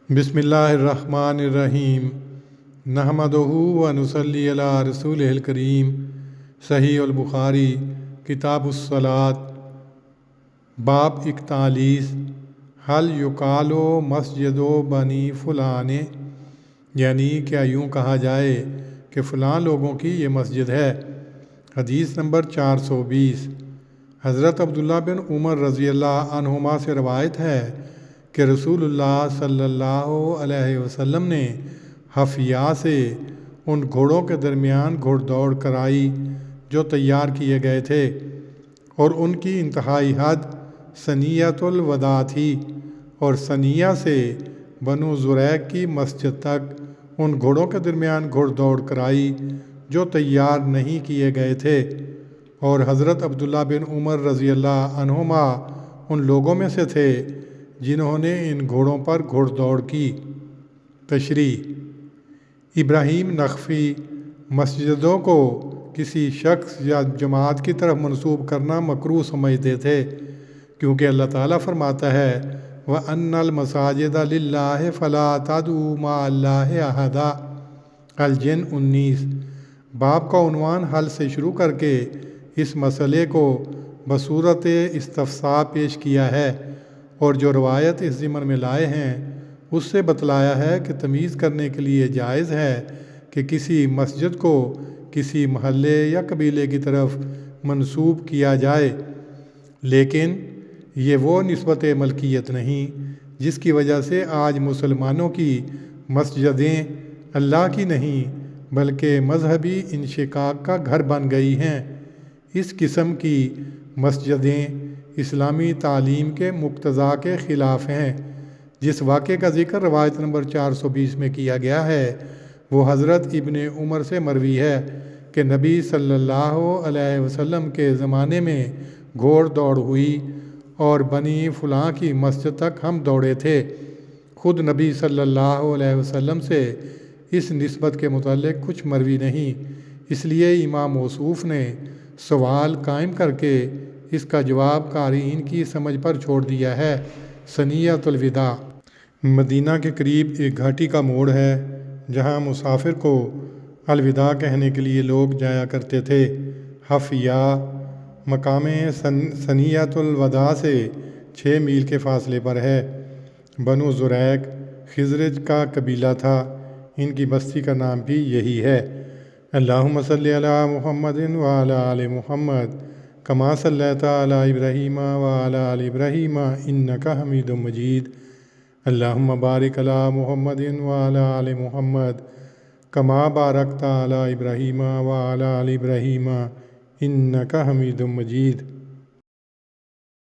بسم اللہ الرحمن الرحیم نحمدہ و نصلی علی رسولہ الکریم۔ صحیح البخاری کتاب الصلاۃ باب 41 حل یقال مسجد بنی فلان، یعنی کیا یوں کہا جائے کہ فلاں لوگوں کی یہ مسجد ہے۔ حدیث نمبر 420۔ حضرت عبداللہ بن عمر رضی اللہ عنہما سے روایت ہے کہ رسول اللہ صلی اللہ علیہ وسلم نے حفیہ سے ان گھوڑوں کے درمیان گھوڑ دوڑ کرائی جو تیار کیے گئے تھے، اور ان کی انتہائی حد ثنیۃ الوداع تھی، اور ثنیہ سے بنو زریق کی مسجد تک ان گھوڑوں کے درمیان گھوڑ دوڑ کرائی جو تیار نہیں کیے گئے تھے، اور حضرت عبداللہ بن عمر رضی اللہ عنہما ان لوگوں میں سے تھے جنہوں نے ان گھوڑوں پر گھوڑ دوڑ کی۔ تشریح۔ ابراہیم نخعی مسجدوں کو کسی شخص یا جماعت کی طرف منسوب کرنا مکروہ سمجھتے تھے، کیونکہ اللہ تعالیٰ فرماتا ہے وَأَنَّ الْمَسَاجِدَ لِلَّهِ فَلَا تَدْعُوا مَعَ اللَّهِ أَحَدًا۔ الجن 19۔ باب کا عنوان حل سے شروع کر کے اس مسئلے کو بصورت استفسار پیش کیا ہے، اور جو روایت اس ضمن میں لائے ہیں اس سے بتلایا ہے کہ تمیز کرنے کے لیے جائز ہے کہ کسی مسجد کو کسی محلے یا قبیلے کی طرف منسوب کیا جائے، لیکن یہ وہ نسبت ملکیت نہیں جس کی وجہ سے آج مسلمانوں کی مسجدیں اللہ کی نہیں بلکہ مذہبی انشقاق کا گھر بن گئی ہیں۔ اس قسم کی مسجدیں اسلامی تعلیم کے مقتضا کے خلاف ہیں۔ جس واقعے کا ذکر روایت نمبر 420 میں کیا گیا ہے وہ حضرت ابن عمر سے مروی ہے کہ نبی صلی اللہ علیہ وسلم کے زمانے میں گھوڑ دوڑ ہوئی اور بنی فلاں کی مسجد تک ہم دوڑے تھے۔ خود نبی صلی اللہ علیہ وسلم سے اس نسبت کے متعلق کچھ مروی نہیں، اس لیے امام موصوف نے سوال قائم کر کے اس کا جواب قارئین کی سمجھ پر چھوڑ دیا ہے۔ ثنیۃ الوداع مدینہ کے قریب ایک گھاٹی کا موڑ ہے جہاں مسافر کو الوداع کہنے کے لیے لوگ جایا کرتے تھے۔ حفیہ مقام ثنیۃ الوداع سے 6 میل کے فاصلے پر ہے۔ بنو زریق خزرج کا قبیلہ تھا، ان کی بستی کا نام بھی یہی ہے۔ اللہم صلی علی محمد وعلی آل محمد کما صلیت علی ابراہیم وعلی آل ابراہیم انک حمید مجید۔ اللہم بارک علی محمد وعلی آل محمد کما بارکت علی ابراہیم وعلی آل ابراہیم انک حمید مجید۔